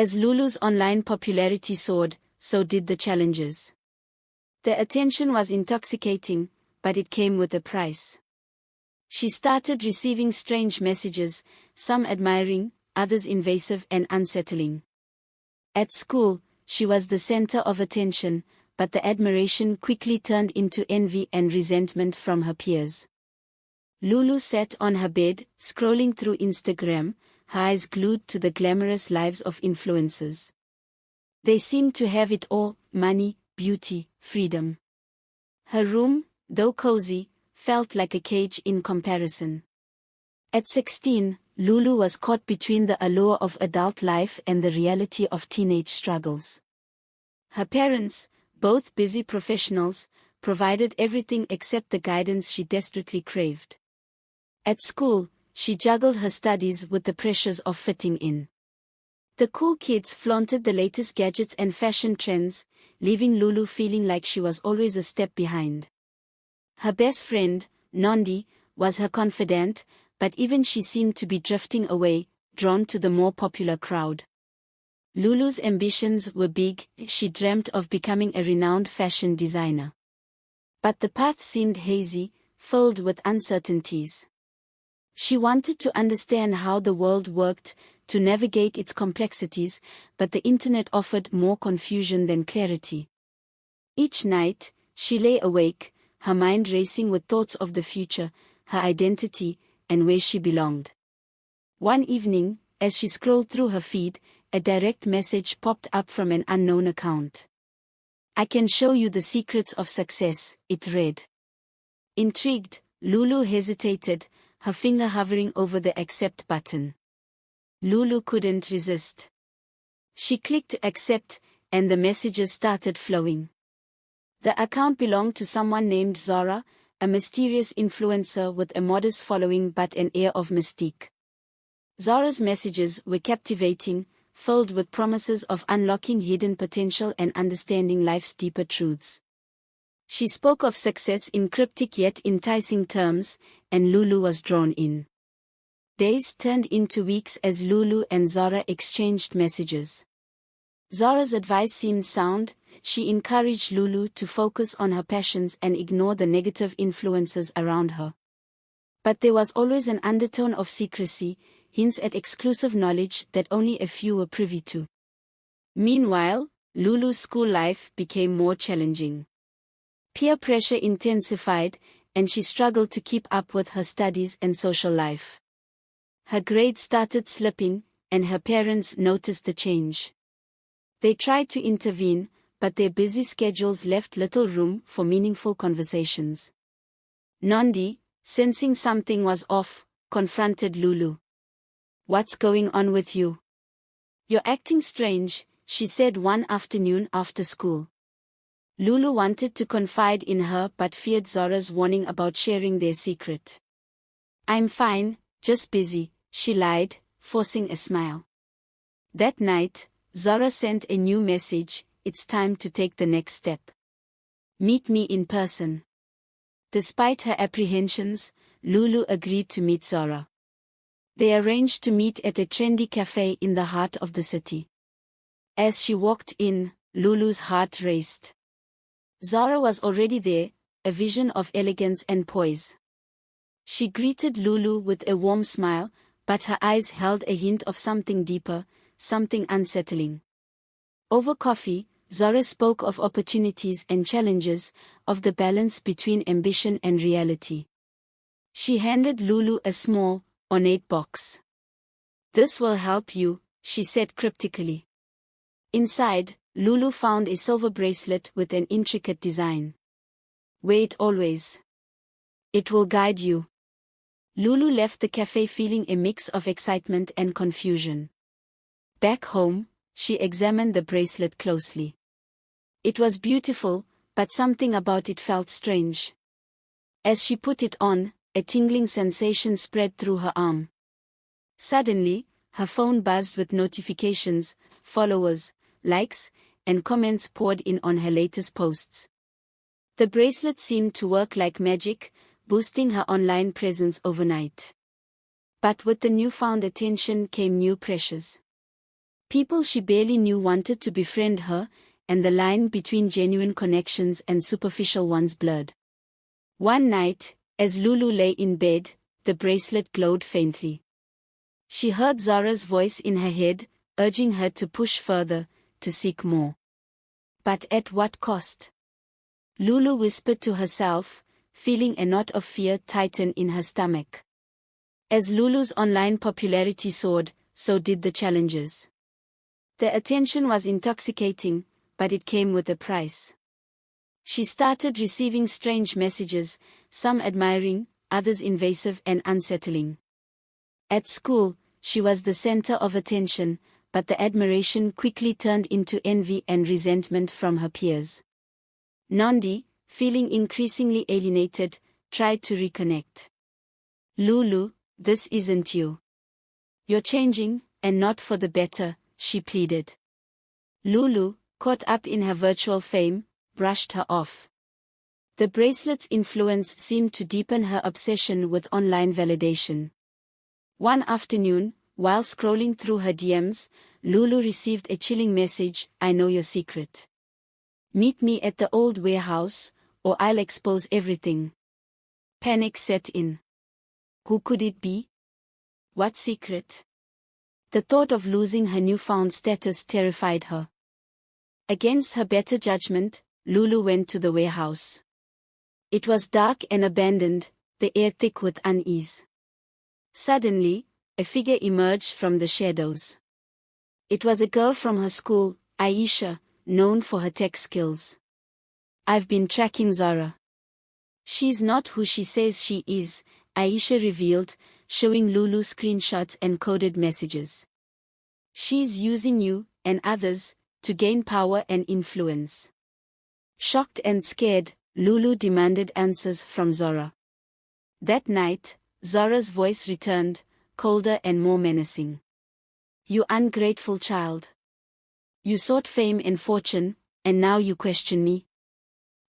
As Lulu's online popularity soared, so did the challenges. The attention was intoxicating, but it came with a price. She started receiving strange messages, some admiring, others invasive and unsettling. At school, she was the center of attention, but the admiration quickly turned into envy and resentment from her peers. Lulu sat on her bed, scrolling through Instagram, her eyes glued to the glamorous lives of influencers. They seemed to have it all: money, beauty, freedom. Her room, though cozy, felt like a cage in comparison. At 16, Lulu was caught between the allure of adult life and the reality of teenage struggles. Her parents, both busy professionals, provided everything except the guidance she desperately craved. At school, she juggled her studies with the pressures of fitting in. The cool kids flaunted the latest gadgets and fashion trends, leaving Lulu feeling like she was always a step behind. Her best friend, Nandi, was her confidant, but even she seemed to be drifting away, drawn to the more popular crowd. Lulu's ambitions were big. She dreamt of becoming a renowned fashion designer. But the path seemed hazy, filled with uncertainties. She wanted to understand how the world worked, to navigate its complexities, but the internet offered more confusion than clarity. Each night, she lay awake, her mind racing with thoughts of the future, her identity, and where she belonged. One evening, as she scrolled through her feed, a direct message popped up from an unknown account. "I can show you the secrets of success," it read. Intrigued, Lulu hesitated, her finger hovering over the accept button. Lulu couldn't resist. She clicked accept, and the messages started flowing. The account belonged to someone named Zara, a mysterious influencer with a modest following but an air of mystique. Zara's messages were captivating, filled with promises of unlocking hidden potential and understanding life's deeper truths. She spoke of success in cryptic yet enticing terms, and Lulu was drawn in. Days turned into weeks as Lulu and Zara exchanged messages. Zara's advice seemed sound. She encouraged Lulu to focus on her passions and ignore the negative influences around her. But there was always an undertone of secrecy, hints at exclusive knowledge that only a few were privy to. Meanwhile, Lulu's school life became more challenging. Peer pressure intensified, and she struggled to keep up with her studies and social life. Her grades started slipping, and her parents noticed the change. They tried to intervene, but their busy schedules left little room for meaningful conversations. Nandi, sensing something was off, confronted Lulu. "What's going on with you? You're acting strange," she said one afternoon after school. Lulu wanted to confide in her but feared Zara's warning about sharing their secret. "I'm fine, just busy," she lied, forcing a smile. That night, Zara sent a new message: "It's time to take the next step. Meet me in person." Despite her apprehensions, Lulu agreed to meet Zara. They arranged to meet at a trendy cafe in the heart of the city. As she walked in, Lulu's heart raced. Zara was already there, a vision of elegance and poise. She greeted Lulu with a warm smile, but her eyes held a hint of something deeper, something unsettling. Over coffee, Zara spoke of opportunities and challenges, of the balance between ambition and reality. She handed Lulu a small, ornate box. "This will help you," she said cryptically. Inside, Lulu found a silver bracelet with an intricate design. "Wear it always. It will guide you." Lulu left the cafe feeling a mix of excitement and confusion. Back home, she examined the bracelet closely. It was beautiful, but something about it felt strange. As she put it on, a tingling sensation spread through her arm. Suddenly, her phone buzzed with notifications, followers, likes, and comments poured in on her latest posts. The bracelet seemed to work like magic, boosting her online presence overnight. But with the newfound attention came new pressures. People she barely knew wanted to befriend her, and the line between genuine connections and superficial ones blurred. One night, as Lulu lay in bed, the bracelet glowed faintly. She heard Zara's voice in her head, urging her to push further, to seek more. But at what cost? Lulu whispered to herself, feeling a knot of fear tighten in her stomach. As Lulu's online popularity soared, so did the challenges. The attention was intoxicating, but it came with a price. She started receiving strange messages, some admiring, others invasive and unsettling. At school, she was the center of attention, but the admiration quickly turned into envy and resentment from her peers. Nandi, feeling increasingly alienated, tried to reconnect. "Lulu, this isn't you. You're changing, and not for the better," she pleaded. Lulu, caught up in her virtual fame, brushed her off. The bracelet's influence seemed to deepen her obsession with online validation. One afternoon, while scrolling through her DMs, Lulu received a chilling message: "I know your secret. Meet me at the old warehouse, or I'll expose everything." Panic set in. Who could it be? What secret? The thought of losing her newfound status terrified her. Against her better judgment, Lulu went to the warehouse. It was dark and abandoned, the air thick with unease. Suddenly, a figure emerged from the shadows. It was a girl from her school, Aisha, known for her tech skills. "I've been tracking Zara. She's not who she says she is," Aisha revealed, showing Lulu screenshots and coded messages. "She's using you, and others, to gain power and influence." Shocked and scared, Lulu demanded answers from Zara. That night, Zara's voice returned, colder and more menacing. "You ungrateful child. You sought fame and fortune, and now you question me?"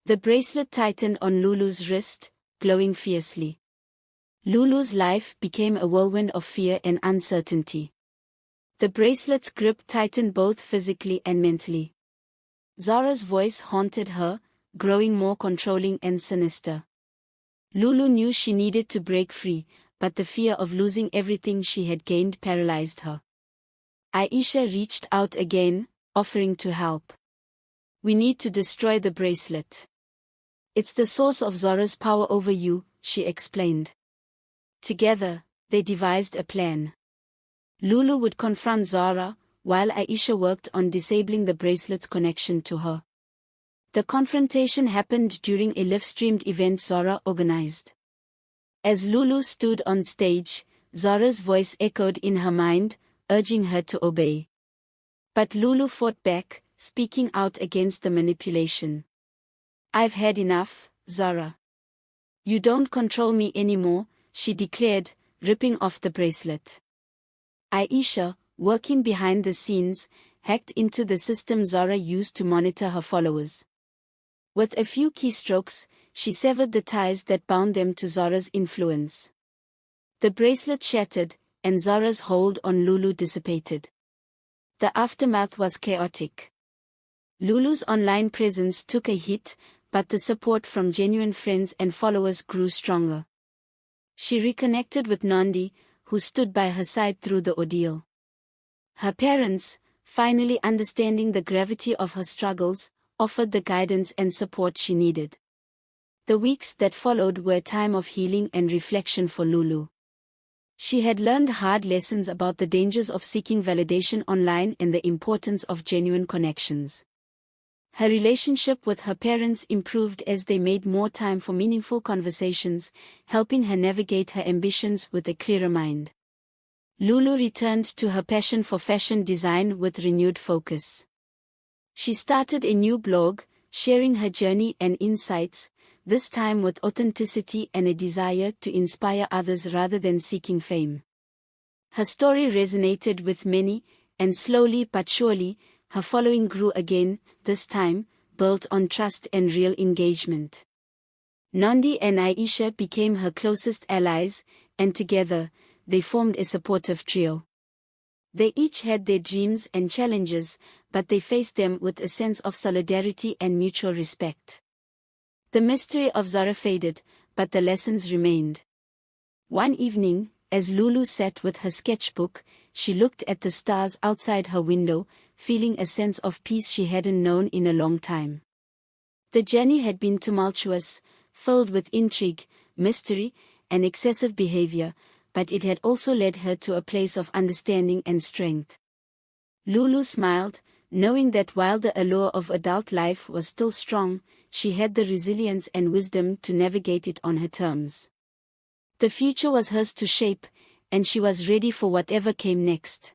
The bracelet tightened on Lulu's wrist, glowing fiercely. Lulu's life became a whirlwind of fear and uncertainty. The bracelet's grip tightened both physically and mentally. Zara's voice haunted her, growing more controlling and sinister. Lulu knew she needed to break free, but the fear of losing everything she had gained paralyzed her. Aisha reached out again, offering to help. "We need to destroy the bracelet. It's the source of Zara's power over you," she explained. Together, they devised a plan. Lulu would confront Zara, while Aisha worked on disabling the bracelet's connection to her. The confrontation happened during a live-streamed event Zara organized. As Lulu stood on stage, Zara's voice echoed in her mind, urging her to obey. But Lulu fought back, speaking out against the manipulation. "I've had enough, Zara. You don't control me anymore," she declared, ripping off the bracelet. Aisha, working behind the scenes, hacked into the system Zara used to monitor her followers. With a few keystrokes, she severed the ties that bound them to Zara's influence. The bracelet shattered, and Zara's hold on Lulu dissipated. The aftermath was chaotic. Lulu's online presence took a hit, but the support from genuine friends and followers grew stronger. She reconnected with Nandi, who stood by her side through the ordeal. Her parents, finally understanding the gravity of her struggles, offered the guidance and support she needed. The weeks that followed were a time of healing and reflection for Lulu. She had learned hard lessons about the dangers of seeking validation online and the importance of genuine connections. Her relationship with her parents improved as they made more time for meaningful conversations, helping her navigate her ambitions with a clearer mind. Lulu returned to her passion for fashion design with renewed focus. She started a new blog, sharing her journey and insights, this time with authenticity and a desire to inspire others rather than seeking fame. Her story resonated with many, and slowly but surely, her following grew again, this time, built on trust and real engagement. Nandi and Aisha became her closest allies, and together, they formed a supportive trio. They each had their dreams and challenges, but they faced them with a sense of solidarity and mutual respect. The mystery of Zara faded, but the lessons remained. One evening, as Lulu sat with her sketchbook, she looked at the stars outside her window, feeling a sense of peace she hadn't known in a long time. The journey had been tumultuous, filled with intrigue, mystery, and excessive behavior, but it had also led her to a place of understanding and strength. Lulu smiled, knowing that while the allure of adult life was still strong, she had the resilience and wisdom to navigate it on her terms. The future was hers to shape, and she was ready for whatever came next.